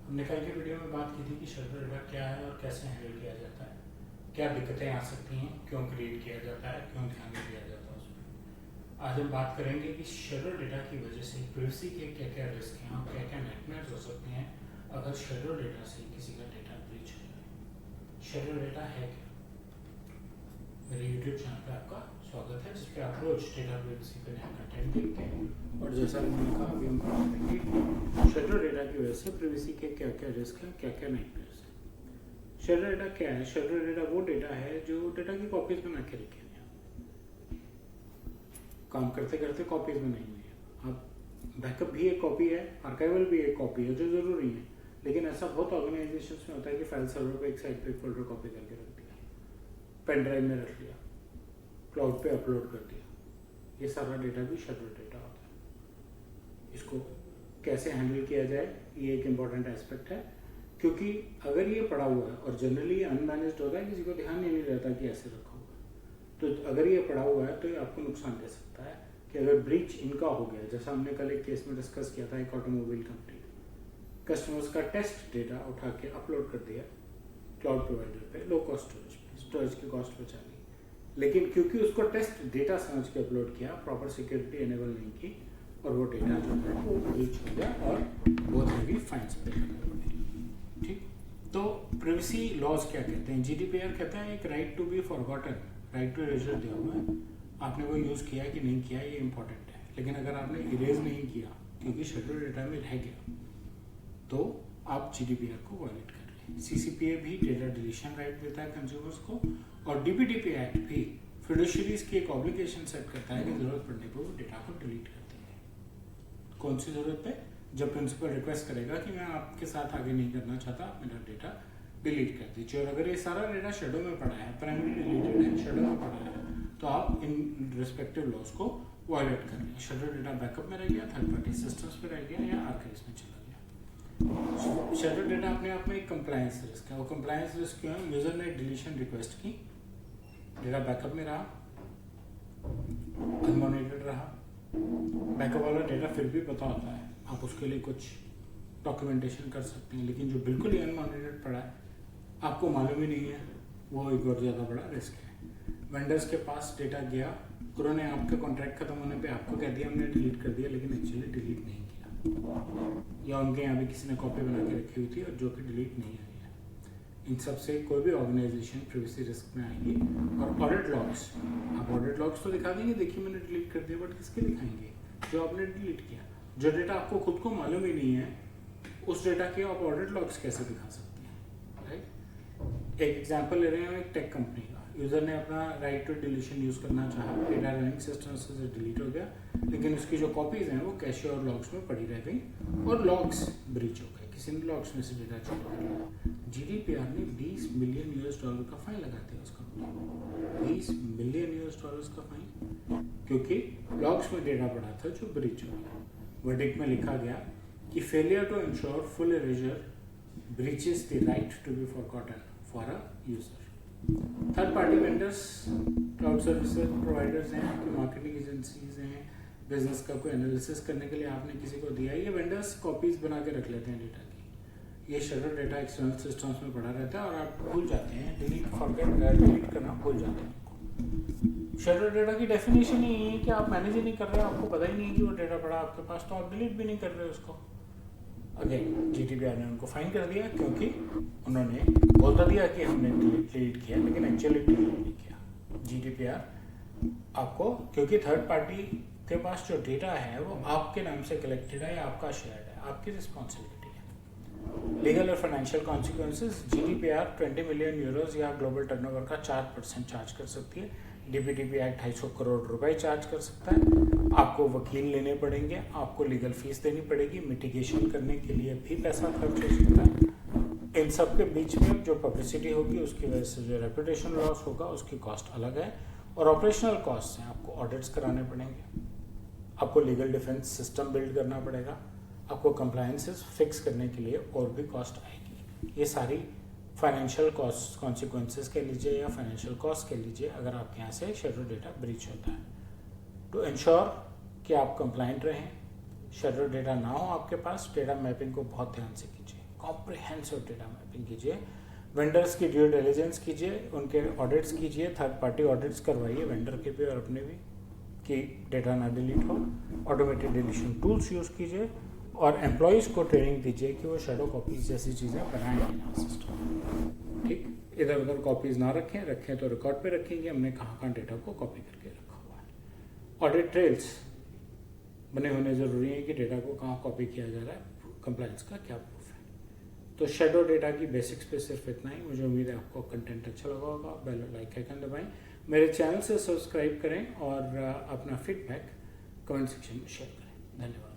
हमने कल की वीडियो में बात की थी कि शेड्यूल डेटा क्या है और कैसे हैंडल किया जाता है, क्या दिक्कतें आ सकती हैं, क्यों क्रिएट किया जाता है, क्यों ध्यान नहीं दिया जाता उसमें। आज हम बात करेंगे कि शेड्यूल डेटा की वजह से प्राइवेसी के क्या क्या रिस्क हैं और क्या क्या नाइटमेयर्स हो सकते हैं अगर शेड्यूल डेटा से किसी का डेटा ब्रीच हो जाए। शेड्यूल डेटा है क्या? मेरे YouTube चैनल पे आपका स्वागत है, जिसपे आप रोज डेटा प्राइवेसी पे नया कंटेंट देखते हैं। और जैसा मैंने कहा, अभी हम बात करेंगे शेड्यूल डेटा की वजह से प्राइवेसी के क्या क्या रिस्क हैं, क्या क्या नाइटमेयर्स हैं। शेड्यूल डेटा क्या है? शेड्यूल डेटा वो डेटा है जो डेटा की कॉपीज बना के रखे हैं, काम करते करते कॉपीज बनाई हुई है। अब बैकअप भी एक कॉपी है, आर्काइवल भी एक कॉपी है, जो जरूरी है। लेकिन ऐसा बहुत ऑर्गेनाइजेशंस में होता है कि फाइल सर्वर पे एक साइड पे एक फोल्डर कॉपी करके रख दिया, पेन ड्राइव में रख लिया, क्लाउड पे अपलोड कर दिया। ये सारा डेटा भी शेड्यूल डेटा होता है। इसको कैसे हैंडल किया जाए, ये एक इम्पॉर्टेंट एस्पेक्ट है, क्योंकि अगर ये पड़ा हुआ है और जनरली अनमैनेज्ड होता है, किसी को ध्यान ही नहीं रहता कि ऐसे रखा हुआ है, तो अगर ये पड़ा हुआ है तो ये आपको नुकसान दे सकता है। कि अगर ब्रीच इनका हो गया, जैसा हमने कल एक केस में डिस्कस किया था, एक ऑटोमोबाइल कंपनी ने कस्टमर्स का टेस्ट डेटा उठा के अपलोड कर दिया क्लाउड प्रोवाइडर पे, लो कॉस्ट स्टोरेज की कॉस्ट बचा ली, लेकिन क्योंकि उसको टेस्ट डेटा समझ के अपलोड किया, प्रॉपर सिक्योरिटी एनेबल नहीं की, और वो डेटा जो है वो ब्रीच हो गया और बहुत हैवी फाइन्स पे करने पड़े। ठीक, तो प्राइवेसी लॉज क्या कहते हैं? जीडीपीआर कहता है एक right to be forgotten, right to erasure दिया हुआ है। आपने वो यूज़ किया कि नहीं किया, ये इंपॉर्टेंट है। लेकिन अगर आपने इरेज नहीं किया क्योंकि शेड्यूल डेटा में रह गया, तो आप जीडीपीआर को वायलेट कर रहे हैं। सीसीपीए भी डेटा डिलीशन राइट देता है कंज्यूमर्स को, और डीपीडीपी एक्ट भी फिडुशियरीज की एक ऑब्लिगेशन सेट करता है कि जरूरत पड़ने पर वो डेटा को डिलीट कर देंगे। कौन सी जरूरत पे? जब प्रिंसिपल रिक्वेस्ट करेगा कि मैं आपके साथ आगे नहीं करना चाहता, आप मेरा डेटा डिलीट कर दीजिए। और अगर ये सारा डेटा शेडो में पड़ा है, प्राइमरी डिलीटेड है, शेडो में पड़ा है, तो आप इन रिस्पेक्टिव लॉज को वायलेट कर रहे हैं। शेडो डेटा बैकअप में रह गया, थर्ड पार्टी सिस्टम्स पे रह गया, या आर्काइव्स में चला गया। शेडो डेटा अपने आप में एक कंप्लायंस रिस्क है। वो कंप्लायंस रिस्क क्यों है? यूजर ने डिलीशन रिक्वेस्ट की, डेटा बैकअप में रहा, अनमॉनिटर्ड रहा, बैकअप वाला डेटा फिर भी पता होता है, आप उसके लिए कुछ डॉक्यूमेंटेशन कर सकते हैं। लेकिन जो बिल्कुल ही अनमॉनिटर्ड पड़ा है, आपको मालूम ही नहीं है, वो एक और ज़्यादा बड़ा रिस्क है। वेंडर्स के पास डेटा गया, उन्होंने आपका कॉन्ट्रैक्ट खत्म होने पे आपको कह दिया हमने डिलीट कर दिया, लेकिन एक्चुअली डिलीट नहीं किया, या उनके यहाँ भी किसी ने कॉपी बना के रखी हुई थी और जो कि डिलीट नहीं आई है। इन सब से कोई भी ऑर्गेनाइजेशन प्राइवेसी रिस्क में आएगी। और ऑडिट लॉग्स, आप ऑडिट लॉग्स तो दिखा देंगे, देखिए मैंने डिलीट कर दिया, बट किसके दिखाएंगे? जो आपने डिलीट किया। जो डेटा आपको खुद को मालूम ही नहीं है, उस डेटा के आप ऑडिट लॉग्स कैसे दिखा सकते हैं? राइट, एक एग्जांपल ले रहे हैं एक टेक कंपनी का। यूजर ने अपना राइट टू डिलीशन यूज करना चाहा, डेटा रनिंग सिस्टम से डिलीट हो गया, लेकिन उसकी जो कॉपीज हैं वो कैशे और लॉग्स में पड़ी रह गई और लॉग्स ब्रीच हो गए, किसी ने लॉग्स में से डेटा चोरी कर लिया। जीडीपीआर ने $20 मिलियन का फाइन लगा दिया उस कंपनी को। $20 मिलियन का फाइन, क्योंकि लॉग्स में डेटा पड़ा था जो ब्रीच हो गया। वर्डिक्ट में लिखा गया कि failure to ensure full erasure breaches the right to be forgotten for a user. Third party vendors, cloud services providers हैं, आपकी मार्केटिंग एजेंसीज हैं, बिजनेस का कोई एनालिसिस करने के लिए आपने किसी को दिया, ये वेंडर्स कॉपीज बना के रख लेते हैं डेटा की। ये शेडो डेटा एक्सटर्नल सिस्टम्स में पड़ा रहता है और आप भूल जाते हैं, डिलीट करना भूल जाते हैं। शेडो डेटा की डेफिनेशन ही है कि आप मैनेज ही नहीं कर रहे हो, आपको पता ही नहीं कि वो डेटा पड़ा आपके पास, तो आप डिलीट भी नहीं कर रहे उसको। अगेन जीडीपीआर ने उनको फाइन कर दिया, क्योंकि उन्होंने बोल तो दिया कि हमने डिलीट किया, लेकिन एक्चुअली डिलीट नहीं किया। जीडीपीआर आपको, क्योंकि थर्ड पार्टी के पास जो डेटा है वो आपके नाम से कलेक्टेड है या आपका शेयर है, आपकी रिस्पॉन्सिबिलिटी है। लीगल और financial consequences, GDPR 20 million euros या ग्लोबल टर्नओवर का 4% चार्ज कर सकती है। डीपीडीपी एक्ट 250 करोड़ रुपए चार्ज कर सकता है। आपको वकील लेने पड़ेंगे, आपको लीगल फीस देनी पड़ेगी, मिटिगेशन करने के लिए भी पैसा खर्च हो सकता है। इन सब के बीच में जो पब्लिसिटी होगी उसकी वजह से जो रेपुटेशन लॉस होगा उसकी कॉस्ट अलग है, और ऑपरेशनल कॉस्ट हैं, आपको ऑडिट्स कराने पड़ेंगे, आपको लीगल डिफेंस सिस्टम बिल्ड करना पड़ेगा, आपको कंप्लायंसेस फिक्स करने के लिए और भी कॉस्ट आएगी। ये सारी फाइनेंशियल कॉस्ट कॉन्सिक्वेंसेस के लीजिए या फाइनेंशियल कॉस्ट के लीजिए अगर आपके यहाँ से शेड्यूल डेटा ब्रीच होता है। टू इंश्योर कि आप कंप्लाइंट रहें, शेड्यूल डेटा ना हो आपके पास, डेटा मैपिंग को बहुत ध्यान से कीजिए। कॉम्प्रिहेंसिव डेटा मैपिंग कीजिए, वेंडर्स की ड्यू डिलिजेंस कीजिए, उनके ऑडिट्स कीजिए, थर्ड पार्टी ऑडिट्स करवाइए वेंडर के भी और अपने भी, कि डेटा ना डिलीट हो। ऑटोमेटेड डिलीशन टूल्स यूज़ कीजिए और एम्प्लॉयज़ को ट्रेनिंग दीजिए कि वो शेडो कॉपीज जैसी चीज़ें बनाएंगे ना सिस्टम। ठीक, इधर उधर कॉपीज ना रखें तो रिकॉर्ड पे रखेंगे हमने कहाँ डेटा को कॉपी करके रखा हुआ है। ऑडिट ट्रेल्स बने होने ज़रूरी है कि डेटा को कहाँ कॉपी किया जा रहा है, कंप्लायंस का क्या प्रूफ है। तो शेडो डेटा की बेसिक्स पे सिर्फ इतना ही। मुझे उम्मीद है आपको कंटेंट अच्छा लगा होगा। बेल लाइक आइकन दबाएं, मेरे चैनल से सब्सक्राइब करें और अपना फीडबैक कमेंट सेक्शन में शेयर करें। धन्यवाद।